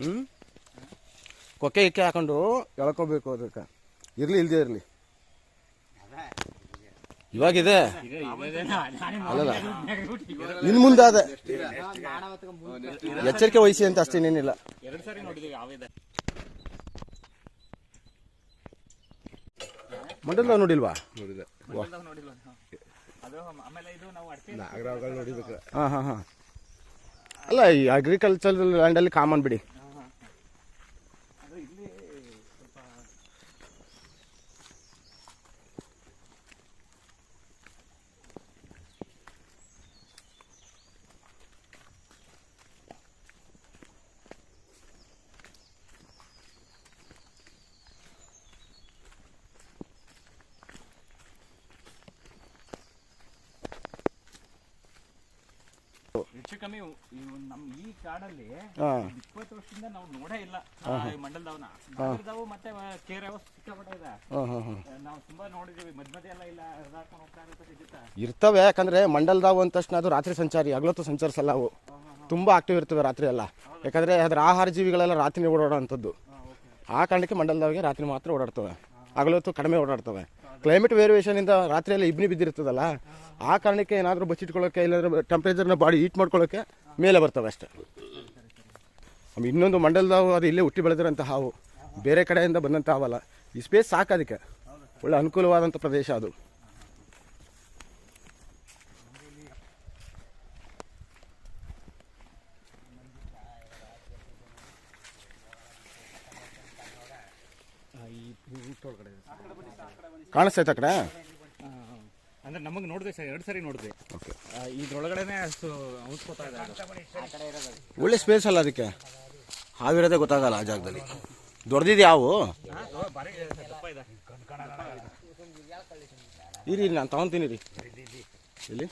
ಹ್ಞೂ ಕೊಕ್ಕೆ ಇಕ್ಕೆ ಹಾಕೊಂಡು ಎಳ್ಕೋಬೇಕು ಅದಕ್ಕೆ ಇರಲಿ ಇಲ್ಲದೆ ಇರಲಿ ಇವಾಗಿದೆ ಅಲ್ಲಲ್ಲ ಇನ್ನು ಮುಂದಾದ ಎಚ್ಚರಿಕೆ ವಹಿಸಿ ಅಂತ ಅಷ್ಟೇನೇನಿಲ್ಲ. ಮಂಡಲದಾವ್ ನೋಡಿಲ್ವಾ? ಹಾಂ ಹಾಂ ಹಾಂ ಅಲ್ಲ ಈ ಅಗ್ರಿಕಲ್ಚರ್ ಲ್ಯಾಂಡಲ್ಲಿ ಕಾಮನ್ ಬಿಡಿ. ಹೆಚ್ಚು ಕಮ್ಮಿ ನಮ್ ಈ ಕಾಡಲ್ಲಿ 20 ವರ್ಷದಿಂದ ನಾವು ನೋಡೇ ಇಲ್ಲ ಮಂಡಲದವನ. ಮಂಡಲದವು ಮತ್ತೆ ಕೇರವ ಸಿಕ್ಕಾಪಟ್ಟೆ ಇದೆ. ನಾವು ತುಂಬಾ ನೋಡಿದೀವಿ, ಮಧ್ಯ ಎಲ್ಲ ಇಲ್ಲ ಹರಿದಾಡ್ಕೊಂಡು ಹೋಗ್ತಾ ಇರ್ತವೆ. ಯಾಕಂದ್ರೆ ಮಂಡಲದಾವು ಅಂದ ತಕ್ಷಣ ಅದು ರಾತ್ರಿ ಸಂಚಾರಿ, ಹಗಲೊತ್ತು ಸಂಚರಿಸಲ್ಲ. ಅವು ತುಂಬಾ ಆಕ್ಟಿವ್ ಇರ್ತವೆ ರಾತ್ರಿ ಎಲ್ಲ. ಯಾಕಂದ್ರೆ ಅದ್ರ ಆಹಾರ ಜೀವಿಗಳೆಲ್ಲ ರಾತ್ರಿ ಓಡಾಡೋಂಥದ್ದು. ಆ ಕಾರಣಕ್ಕೆ ಮಂಡಲದಾವಿಗೆ ರಾತ್ರಿ ಮಾತ್ರ ಓಡಾಡ್ತವೆ, ಹಗಲೊತ್ತು ಕಡಿಮೆ ಓಡಾಡ್ತವೆ. ಕ್ಲೈಮೇಟ್ ವೇರಿಯೇಷನ್ ಇಂದ ರಾತ್ರಿಯಲ್ಲಿ ಇಬ್ನಿ ಬಿದ್ದಿರ್ತದಲ್ಲ, ಆ ಕಾರಣಕ್ಕೆ ಏನಾದರೂ ಬಚ್ಚಿಟ್ಕೊಳ್ಳೋಕೆ ಇಲ್ಲಾಂದ್ರೆ ಟೆಂಪ್ರೇಚರ್ನ ಬಾಡಿ ಹೀಟ್ ಮಾಡ್ಕೊಳ್ಳೋಕೆ ಮೇಲೆ ಬರ್ತವೆ ಅಷ್ಟೇ. ಇನ್ನೊಂದು ಮಂಡಲದಾವು ಅದು ಇಲ್ಲೇ ಹುಟ್ಟಿ ಬೆಳೆದಿರೋಂಥ ಹಾವು, ಬೇರೆ ಕಡೆಯಿಂದ ಬಂದಂಥ ಹಾವಲ್ಲ. ಈ ಸ್ಪೇಸ್ ಸಾಕೋದಕ್ಕೆ ಒಳ್ಳೆ ಅನುಕೂಲವಾದಂಥ ಪ್ರದೇಶ ಅದು. ಕಾಣಿಸ್ತೈತೆ ಆ ಕಡೆ ಅಂದ್ರೆ ನಮಗೆ ನೋಡಿದೆ ಸರ್, 2 ಸರಿ ನೋಡಿದೆ. ಇದ್ರೊಳಗಡೆನೆ ಅಷ್ಟು ಔಸ್ಕೋತಾ ಇದೆ. ಒಳ್ಳೆ ಸ್ಪೇಸ್ ಅಲ್ಲ ಅದಕ್ಕೆ, ಹಾವಿರೋದೇ ಗೊತ್ತಾಗಲ್ಲ ಆ ಜಾಗದಲ್ಲಿ. ದೊಡ್ಡದಿದೆ ಹಾವು. ಇರಿ ನಾನು ತಗೊಂತೀನಿ ರೀ. ಇಲ್ಲಿ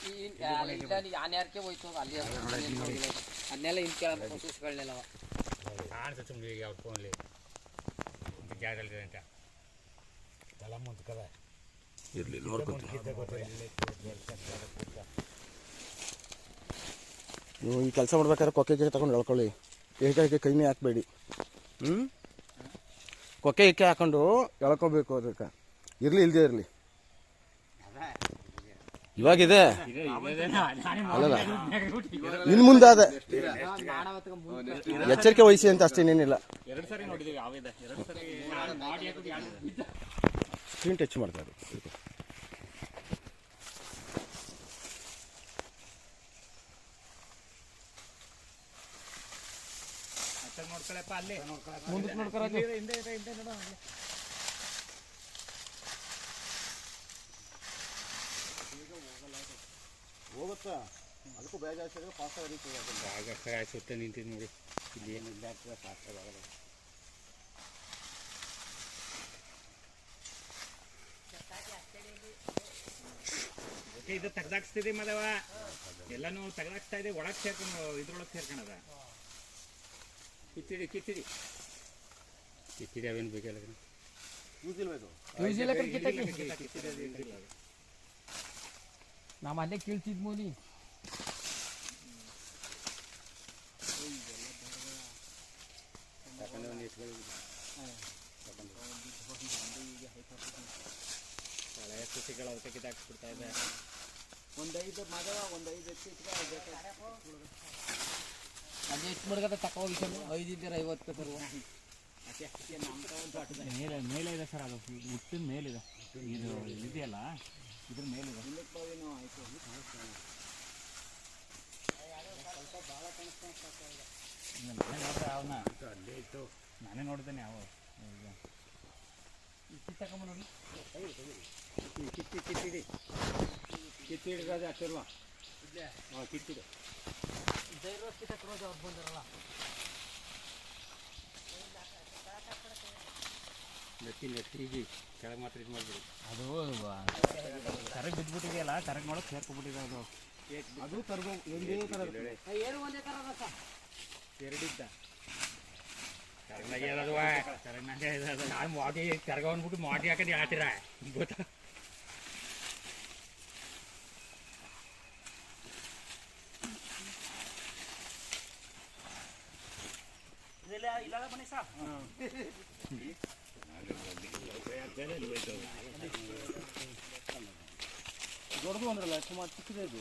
ಇರಲಿ ನೋಡ್ಕೊತೀನಿ. ನೀವು ಈ ಕೆಲಸ ಮಾಡ್ಬೇಕಾದ್ರೆ ಕೊಕ್ಕೆ ತಗೊಂಡು ಎಳ್ಕೊಳ್ಳಿ, ಏಕಾಏಕಿ ಕೈನೇ ಹಾಕಬೇಡಿ. ಕೊಕ್ಕೆ ಇಕ್ಕೆ ಹಾಕೊಂಡು ಎಳ್ಕೋಬೇಕು ಅದಕ್ಕೆ, ಇರಲಿ ಇಲ್ಲದೆ ಇರಲಿ. ಇವಾಗಿದೆ ಅಲ್ಲಲ್ಲ ಇನ್ನು ಮುಂದಾದ ಎಚ್ಚರಿಕೆ ವಹಿಸಿ ಅಂತ ಅಷ್ಟೇನೇನಿಲ್ಲ. ಸ್ಕ್ರೀನ್ ಟಚ್ ಮಾಡ್ತಾರೆ. ಹೋಗುತ್ತಾ ಅದಕ್ಕೂ ಬೇಜಾರು ಫಾಸ್ಟ್ ಸುತ್ತ ನಿಂತಿದ್ದು ನೋಡಿ. ಇಲ್ಲಿ ಏನಿಲ್ಲ ಫಾಸ್ಟ್ ಆಗಲ್ಲ. ಇದು ತೆಗ್ದಾಕ್ಸ್ತಿದೆ ಮದವ ಎಲ್ಲಾನು ತೆಗ್ದಾಕ್ಸ್ತಾ ಇದೆ. ಒಳಗೆ ಸೇರ್ಕೊಂಡು ಇದ್ರೊಳಗೆ ಸೇರ್ಕೊಂಡದ ಕಿಚ್ಚಿಡಿ ಕಿಚ್ಚಿಡಿ ಕಿಚ್ಚಿಡಿ ಅವೇನು ಬೇಕಲ್ಲ. ನಮ್ಮ ಅಲ್ಲೇ ಕೀಳ್ತಿದ್ ಮೂಲಿ ಹಳೆಯ ಕೃಷಿಗಳು ಅವಕ್ಕೆ ಕಿತ್ತಾಕ್ಸ್ಬಿಡ್ತಾ ಇದೆ. 1 ಮಗ 1 ಅದೇ ಎಷ್ಟು ಮಡ್ಗದ ತಕೋಗಿ 5 ಇದ್ದೀರ 50 ತರುವ ಮೇಲೆ ಇದೆ ಸರ್. ಅದು ಹುಟ್ಟಿನ ಮೇಲಿದೆ, ಇದು ಇದೆಯಲ್ಲ ಇದ್ರ ಮೇಲಿದೆ. ನಾನೇ ನೋಡಿದೆ ಅವನ್ನ, ನಾನೇ ನೋಡಿದ್ದೇನೆ ಯಾವ ತಗೊಂಬ ನೋಡಿ. ಕಿಚ್ಚಿಡಿ ಅಷ್ಟಿಲ್ವಾ? ಕಿಚ್ಚಿಡಿ ಧೈರ್ಯಕ್ಕೆ ತಕ್ರೋದು ಅವ್ರು ಬಂದಿರಲ್ಲ. ನೆಟ್ಟಿ ಕೆಳಗೆ ಮಾತ್ರ ಇದು ಮಾಡ್ಬಿಡಿ. ಅದು ಕರೆಗೆ ಬಿದ್ದುಬಿಟ್ಟಿದೆಯಲ್ಲ, ಕರೆಗೆ ನೋಡೋಕೆ ಸೇರ್ಕೊಬಿಟ್ಟಿದೆ ಅದು. ಅದು ತರ್ಗೋ ಒಂದೇ ಥರ ಎರಡಿದ್ದ ಕರೆನಾಗೆ ಅದು ಕರೆನಾಗೆ ಅದು. ನಾನು ಮಾಡಿ ಕರ್ಗ ಅಂದ್ಬಿಟ್ಟು ಮಾಡಿ ಹಾಕಿ ಹೇಳ್ತೀರ ಗೊತ್ತಾ? ಇದೆಲ್ಲ ದೊಡ್ಡದು ಅಂದ್ರಲ್ಲ ಸುಮಾರು ಚಿಕ್ಕದೇ ಇದು.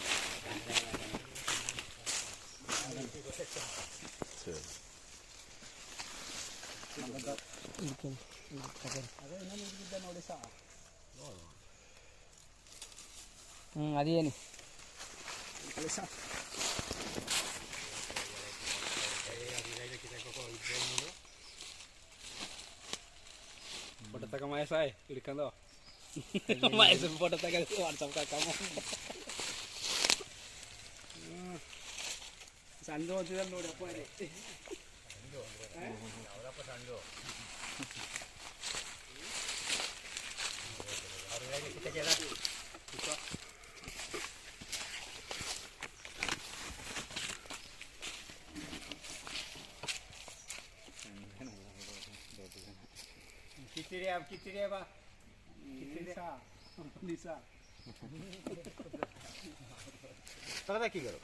ಅದೇನು ಫೋಟೋ ತಗ ಮಹೇಶಾಯ್ ಹಿಡ್ಕೊಂಡು ಮಹೇಶ್ ಫೋಟೋ ತೆಗೆದು ವಾಟ್ಸಪ್ ಹಾಕಮ್ಮ ಸಂಜೆ ಹೊತ್ತಿದಲ್ಲಿ ನೋಡಪ್ಪ ಕಿಚಿಡಿ ಬಾ ತರದಾಕಿಗರು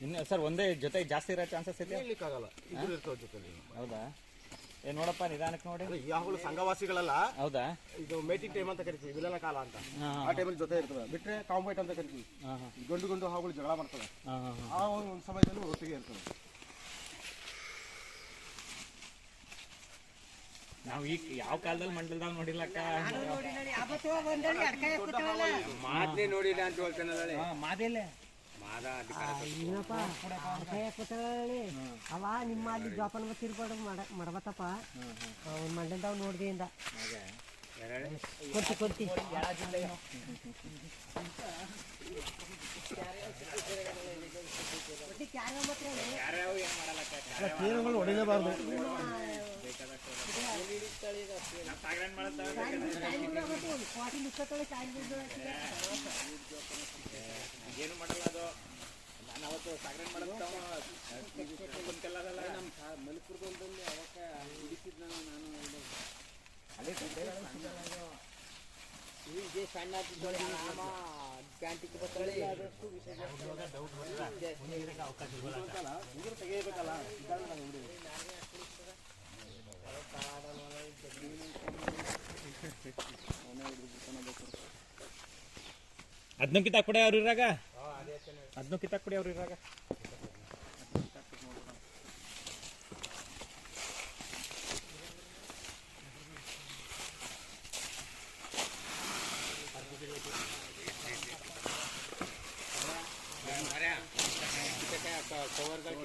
ಇನ್ನು ಸರ್ ಒಂದೇ ಜೊತೆ ಜಾಸ್ತಿ ಇರೋ ಚಾನ್ಸಸ್ ಇದೆ. ಹೇಳಲಿಕ್ಕಾಗಲ್ಲ, ಇಬ್ಬರು ಇರ್ತವೆ ಜೊತೆಲಿ. ಹೌದಾ? ಏ ನೋಡಪ್ಪ ನಿಧಾನಕ್ಕೆ ನೋಡಿ. ಈ ಹಾವುಗಳು ಸಂಘವಾಸಿಗಳಲ್ಲ, ಹೌದಾ? ಇದು ಮೇಟಿಂಗ್ ಟೈಮ್ ಅಂತ ಕರಿತೀವಿ, ವಿಲನ ಕಾಲ ಅಂತ. ಆ ಟೈಮಲ್ಲಿ ಜೊತೆ ಇರ್ತವೆ. ಬಿಟ್ರೆ ಕಾಂಬೈಟ್ ಅಂತ ಕರಿತೀವಿ. ಗಂಡು ಹಾವುಗಳು ಜಗಳ ಮಾಡ್ತವೆ. ಆ ಒಂದು ಸಮಯದಲ್ಲಿ ಒಟ್ಟಿಗೆ ಇರ್ತವೆ. ನಾವು ಈಗ ಯಾವ ಕಾಲದಲ್ಲಿ ಮಂಡಲದಾಗ ನೋಡಿಲ್ಲಕ್ಕ. ಮಾತೇ ನೋಡಿಲ್ಲ ಅಂತ ಹೇಳ್ತಾನೆ ಮಾದೇಲೆ ಅವ ನಿಮ್ಮ ಅಲ್ಲಿ ಜೋಪಾನ ತಿರ್ಗೋಡು ಮಾಡಬತ್ತಪ್ಪ ಒಂದು ಮಂಡಲದಾಗ ನೋಡ್ದೆಯಿಂದ ಕೊಡ್ತಿ ಕೊಡ್ತಿ ಕೇರಗಳು ಹೊಡಿಲೇಬಾರ್ದು. ಏನು ಮಾಡಲ್ಲ ಅದು. ನಾನು ಅವತ್ತು ಸಾಗರಣೆ ಮಾಡೋದು ನಮ್ಮ ಮಲ್ಪುರದಲ್ಲಿ ಅವಾಗ ಹಿಡಿಸಿದ್ ನಾನು ಇದೇ ಸಣ್ಣ ಪ್ಯಾಂಟಿಗೆ ಬರ್ತಾಳೆ ತೆಗೆಯಬೇಕಲ್ಲ. 10 ಕಿತ್ತಾಕ್ಬಿಡಿ ಅವ್ರು ಇರಾಗ. 10 ಕಿತ್ತಾಕ್ಬಿಡಿ ಅವ್ರು ಇರಾಗ. ಕವರ್ಗಳು